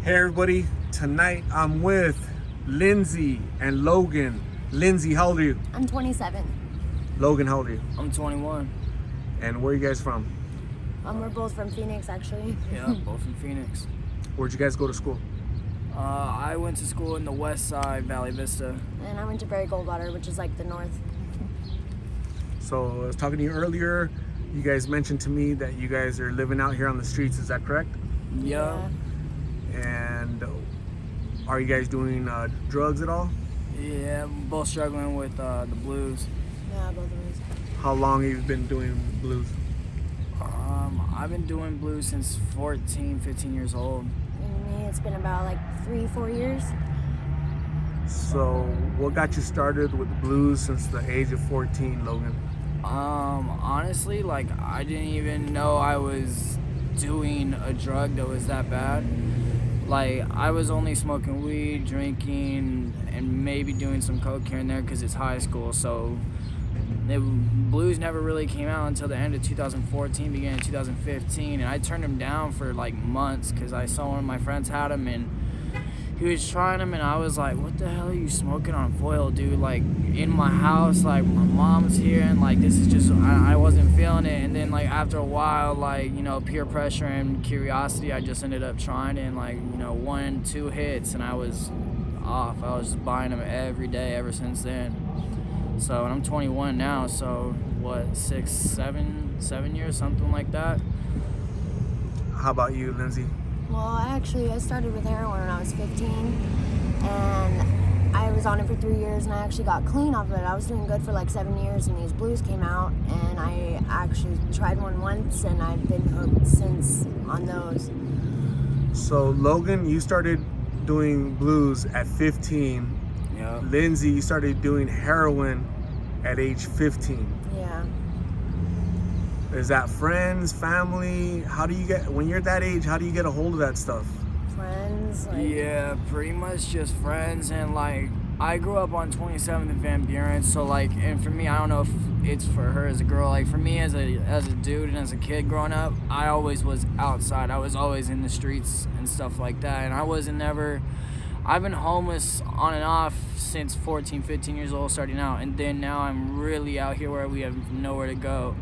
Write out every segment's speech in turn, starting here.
Hey everybody, tonight I'm with Lindsey and Logan. Lindsey, how old are you? I'm 27. Logan, how old are you? I'm 21. And where are you guys from? We're both from Phoenix, actually. Yeah, both from Phoenix. Where'd you guys go to school? I went to school in the west side, Valley Vista. And I went to Barry Goldwater, which is like the north. So I was talking to you earlier. You guys mentioned to me that you guys are living out here on the streets. Is that correct? Yeah. And are you guys doing drugs at all? Yeah, both struggling with the blues. Yeah, both of us. How long have you been doing blues? I've been doing blues since 14, 15 years old. And me, it's been about like 3-4 years. So what got you started with blues since the age of 14, Logan? Honestly, like, I didn't even know I was doing a drug that was that bad. Like, I was only smoking weed, drinking, and maybe doing some coke here and there because it's high school. So blues never really came out until the end of 2014, beginning of 2015. And I turned them down for like months because I saw one of my friends had them and he was trying them, and I was like, what the hell are you smoking on foil, dude? Like, in my house, like, my mom's here, and like, this is just, I wasn't feeling it. And then, like, after a while, like, you know, peer pressure and curiosity, I just ended up trying it, and like, you know, 1-2 hits, and I was off. I was just buying them every day ever since then. So, and I'm 21 now, so what, 7 years, something like that. How about you, Lindsey? Well, I started with heroin when I was 15, and I was on it for 3 years, and I actually got clean off of it. I was doing good for like 7 years, and these blues came out, and I actually tried one once, and I've been hooked since on those. So Logan, you started doing blues at 15. Yeah. Lindsey, you started doing heroin at age 15. Yeah. Is that friends, family? How do you get, when you're that age, how do you get a hold of that stuff? Friends. Like, Yeah, pretty much just friends. And like, I grew up on 27th and Van Buren, so like, and for me, I don't know if it's for her as a girl, like for me as a dude and as a kid growing up, I always was outside. I was always in the streets and stuff like that, and I've been homeless on and off since 14, 15 years old, starting out, and then now I'm really out here where we have nowhere to go.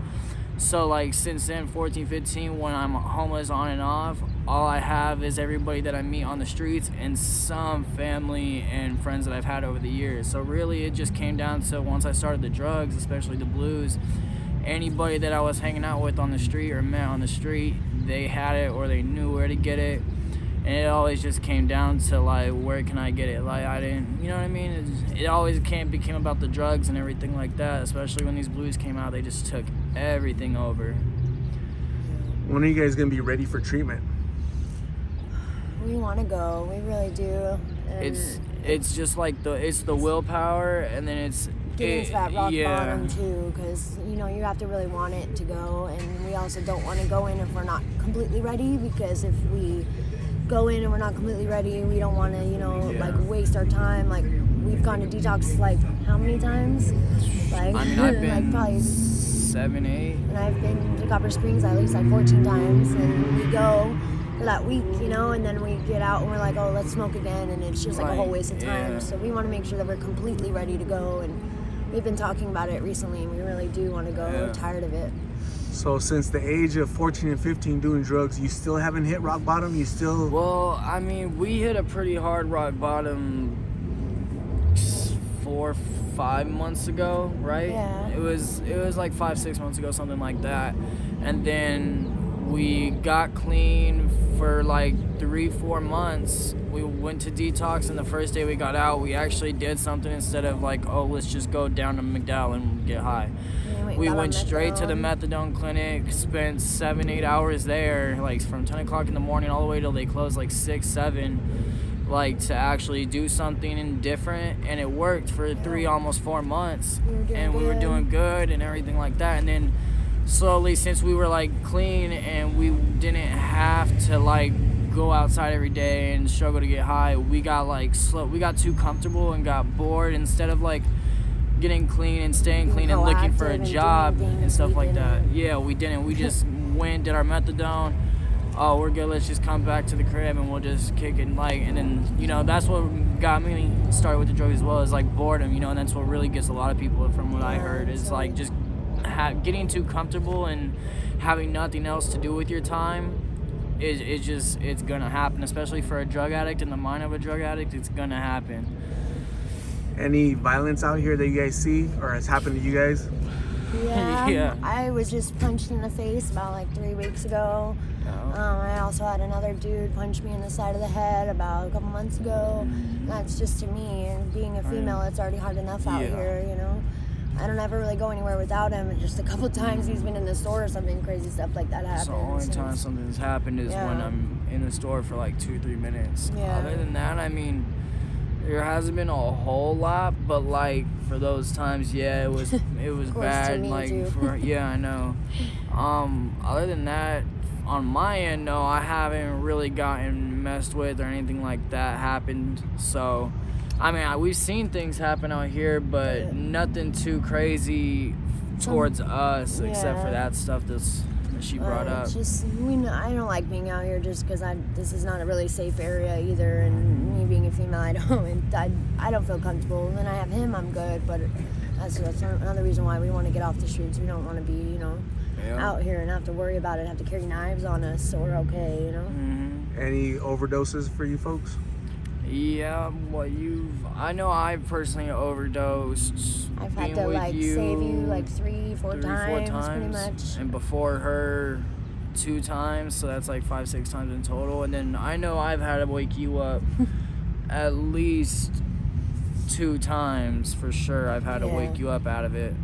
So like, since then, 14, 15, when I'm homeless on and off, all I have is everybody that I meet on the streets and some family and friends that I've had over the years. So really, it just came down to, once I started the drugs, especially the blues, anybody that I was hanging out with on the street or met on the street, they had it or they knew where to get it. And it always just came down to like, where can I get it? Like, I didn't, you know what I mean? It always became about the drugs and everything like that, especially when these blues came out. They just took everything over. When are you guys gonna be ready for treatment? we want to go. We really do. And it's just like it's the willpower, and then it's getting to that rock yeah. bottom too, because you have to really want it to go, and we also don't want to go in if we're not completely ready, because if we go in and we're not completely ready, we don't want to like waste our time. Like, we've gone to detox like how many times? Like, I mean, I've been like probably 7, 8, and I've been to Copper Springs at least like 14 times, and we go for that week, and then we get out and we're like, oh, let's smoke again, and it's just like a whole waste of time. Yeah. So we want to make sure that we're completely ready to go, and we've been talking about it recently, and we really do want to go. Yeah. We're tired of it. So since the age of 14 and 15 doing drugs, you still haven't hit rock bottom? You still... Well, I mean, we hit a pretty hard rock bottom 4, 5 months ago, right? Yeah. It was like 5, 6 months ago, something like that. And then we got clean for like 3, 4 months. We went to detox, and the first day we got out, we actually did something instead of like, oh, let's just go down to McDowell and get high. We went straight to the methadone clinic, spent 7, 8 hours there, like from 10 o'clock in the morning all the way till they closed like 6, 7, like to actually do something different. And it worked for 3, almost 4 months. We were doing good and everything like that. And then slowly, since we were like clean and we didn't have to like go outside every day and struggle to get high, we got we got too comfortable and got bored. Instead of like getting clean and staying clean and looking for a job and stuff like that. Yeah, we didn't. We just went, did our methadone, oh, we're good, let's just come back to the crib and we'll just kick it, like, and then, you know, that's what got me started with the drug as well, is like boredom, you know, and that's what really gets a lot of people, from what I heard, is like just getting too comfortable and having nothing else to do with your time. It's gonna happen, especially for a drug addict. In the mind of a drug addict, it's gonna happen. Any violence out here that you guys see or has happened to you guys? Yeah. Yeah. I was just punched in the face about like 3 weeks ago. I also had another dude punch me in the side of the head about a couple months ago. That's just, to me, and being a female, it's already hard enough out here, you know. I don't ever really go anywhere without him, and just a couple times he's been in the store or something, crazy stuff like that happens. So the only time something's happened is when I'm in the store for like 2-3 minutes. Yeah. Other than that, I mean, there hasn't been a whole lot, but like for those times, it was bad. To me, like too. I know. Other than that, on my end, no, I haven't really gotten messed with or anything like that happened. So, I mean, we've seen things happen out here, but nothing too crazy towards us, except for that stuff that she brought up. Just, I don't like being out here just because this is not a really safe area either, and me being a female, I don't feel comfortable. And then I have him, I'm good, but that's another reason why we want to get off the streets. We don't want to be, you know, out here and have to worry about it, have to carry knives on us, so we're okay, you know. Any overdoses for you folks? Yeah, I know I've personally overdosed. I've had to like save you like 3-4 times, pretty much. And before her, 2 times, so that's like 5-6 times in total. And then I know I've had to wake you up at least 2 times for sure. I've had to wake you up out of it,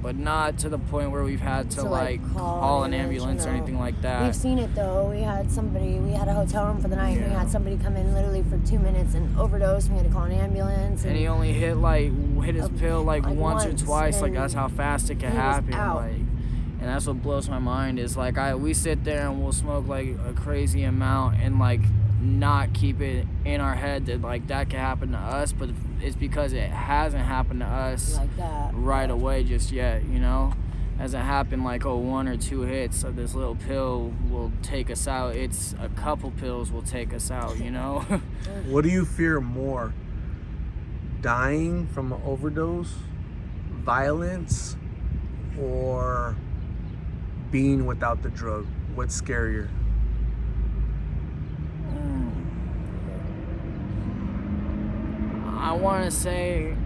but not to the point where we've had to like call an ambulance or anything like that. We've seen it though. We had a hotel room for the night, and we had somebody come in literally for 2 minutes and overdose. We had to call an ambulance. And he only hit his pill like once or twice. Like, that's how fast it can happen. Like, and that's what blows my mind is like we sit there and we'll smoke like a crazy amount and like not keep it in our head that like that could happen to us, but it's because it hasn't happened to us like that right away just yet, you know. Hasn't happened like 1 or 2 hits of this little pill will take us out. It's a couple pills will take us out, you know. What do you fear more? Dying from an overdose, violence, or being without the drug? What's scarier? I want to say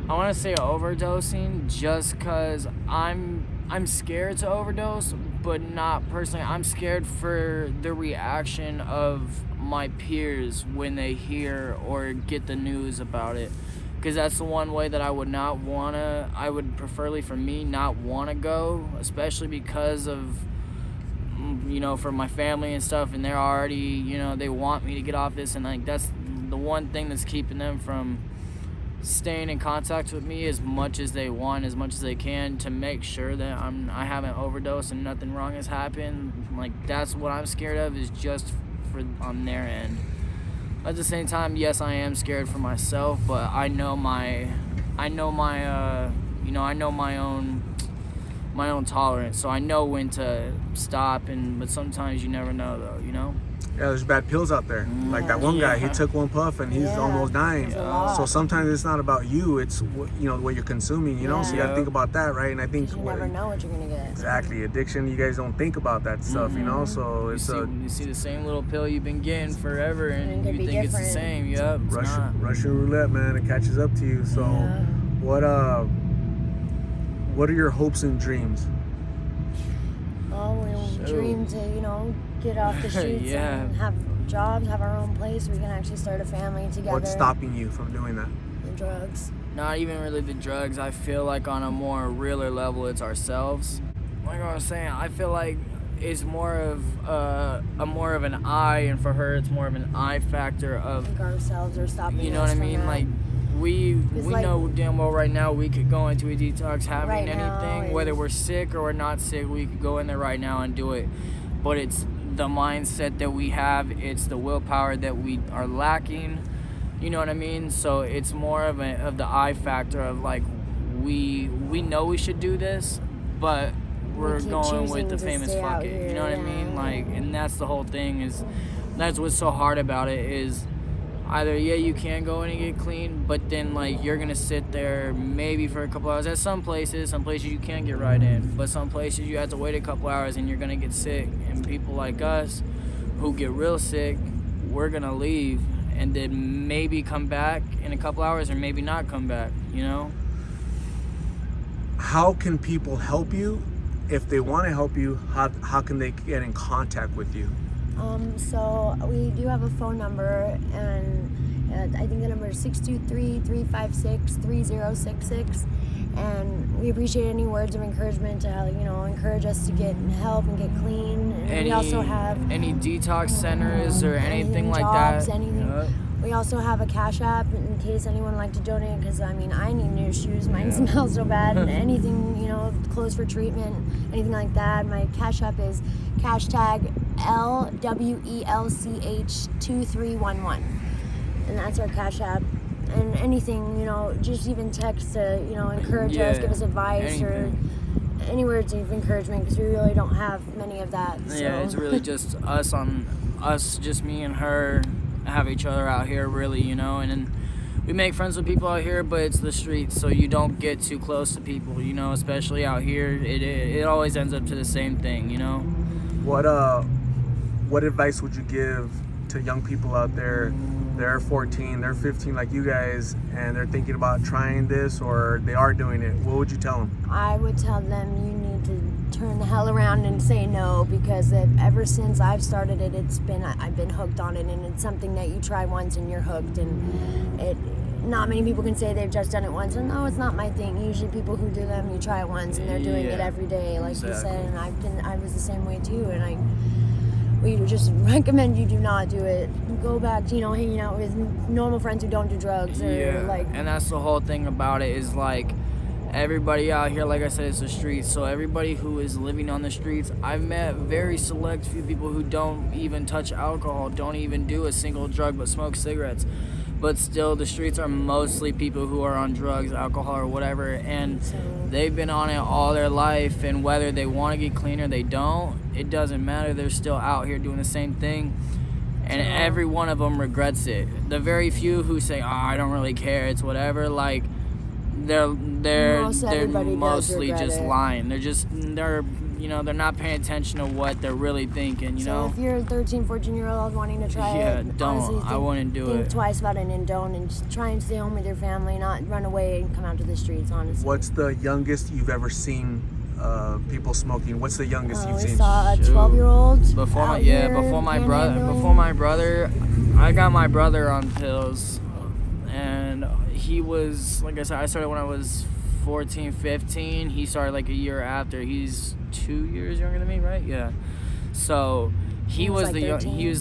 overdosing just because I'm scared to overdose, but not personally. I'm scared for the reaction of my peers when they hear or get the news about it, because that's the one way that I would preferably for me not want to go, especially because of, you know, for my family and stuff, and they're already, you know, they want me to get off this, and like that's the one thing that's keeping them from staying in contact with me as much as they want, as much as they can, to make sure that I haven't overdosed and nothing wrong has happened. Like, that's what I'm scared of, is just for on their end. At the same time, yes, I am scared for myself, but I know my own tolerance, so I know when to stop. But sometimes you never know, though, you know. Yeah, there's bad pills out there. Like that one guy, he took one puff and he's almost dying. So sometimes it's not about you; it's what you're consuming. You know, so you got to think about that, right? And I think you never know what you're gonna get. Exactly, addiction. You guys don't think about that stuff, you know. So you see the same little pill you've been getting forever, and you think it's the same. Yep, it's not. Russian roulette, man. It catches up to you. So, what are your hopes and dreams? Oh, we dream to, get off the streets and have jobs, have our own place. We can actually start a family together. What's stopping you from doing that? The drugs. Not even really the drugs. I feel like on a more realer level, it's ourselves. Like I was saying, I feel like it's more of an I, and for her, it's more of an I factor of. I think ourselves are stopping. You know what I mean? Like. We know damn well right now we could go into a detox having anything, whether we're sick or we're not sick, we could go in there right now and do it. But it's the mindset that we have, it's the willpower that we are lacking, you know what I mean? So it's more of the I factor of like, we know we should do this, but we're keep going choosing with the to famous stay fuck out it. here, You know what I yeah. mean? Like, and that's the whole thing is, that's what's so hard about it is either, yeah, you can go in and get clean, but then, like, you're going to sit there maybe for a couple hours. At some places you can get right in, but some places you have to wait a couple hours and you're going to get sick. And people like us who get real sick, we're going to leave and then maybe come back in a couple hours or maybe not come back, you know? How can people help you? If they want to help you, how can they get in contact with you? So we do have a phone number, and I think the number is 623-356-3066. And we appreciate any words of encouragement to encourage us to get help and get clean. And we also have any detox centers or anything like jobs, that. anything. Yep. We also have a Cash App in case anyone would like to donate, because I need new shoes. Mine smell so bad. And anything, clothes for treatment, anything like that. My Cash App is #LWELCH2311, and that's our Cash App. And anything, just even text to, encourage us, give us advice, or any words of encouragement, because we really don't have many of that. So. Yeah, it's really just us, just me and her have each other out here, really, and then we make friends with people out here, but it's the streets, so you don't get too close to people, especially out here. It always ends up to the same thing, What advice would you give to young people out there? They're 14, they're 15 like you guys, and they're thinking about trying this, or they are doing it. What would you tell them? I would tell them you need to turn the hell around and say no, because ever since I've started it, I've been hooked on it, and it's something that you try once and you're hooked. And not many people can say they've just done it once. And no, it's not my thing. Usually people who do them, you try it once and they're doing it every day, like you said. And I was the same way too. And we would just recommend you do not do it. Go back to, hanging out with normal friends who don't do drugs. And that's the whole thing about it is, like, everybody out here, like I said, it's the streets. So everybody who is living on the streets, I've met very select few people who don't even touch alcohol, don't even do a single drug but smoke cigarettes. But still, the streets are mostly people who are on drugs, alcohol, or whatever, and they've been on it all their life, and whether they want to get clean or they don't, it doesn't matter. They're still out here doing the same thing, and every one of them regrets it. The very few who say, I don't really care, it's whatever, like, they're mostly just lying. They're not paying attention to what they're really thinking, So if you're a 13, 14-year-old wanting to try it, don't. I wouldn't do it. Think twice about it and don't, and just try and stay home with your family, not run away and come out to the streets, honestly. What's the youngest you've ever seen people smoking? What's the youngest you've We seen? saw a 12-year-old before my brother, I got my brother on pills, and he was, like I said, I started when I was 14, 15. He started like a year after. He's 2 years younger than me, right? Yeah. So he was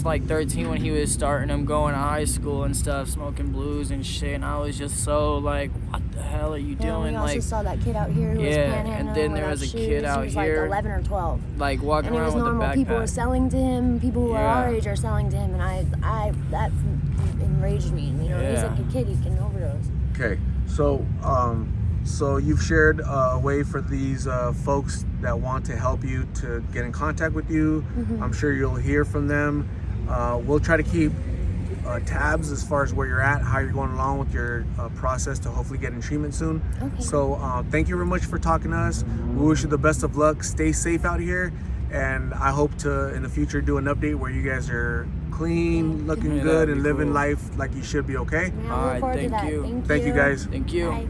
like 13 when he was starting. I'm going to high school and stuff, smoking blues and shit. And I was just so like, what the hell are you doing? We also saw that kid out here who was panhandling and then there was a kid out he was here, like 11 or 12, like walking around with a backpack. People were selling to him. People who are our age are selling to him, and I that enraged me. He's like a kid. He can overdose. Okay, so you've shared a way for these folks that want to help you to get in contact with you. I'm sure you'll hear from them. We'll try to keep tabs as far as where you're at, how you're going along with your process to hopefully get in treatment soon. Okay. So thank you very much for talking to us. We wish you the best of luck. Stay safe out here. And I hope to, in the future, do an update where you guys are clean, looking good, and living life like you should be, okay? Yeah, All right, look forward to that. thank you. Thank you, guys. Thank you. Bye.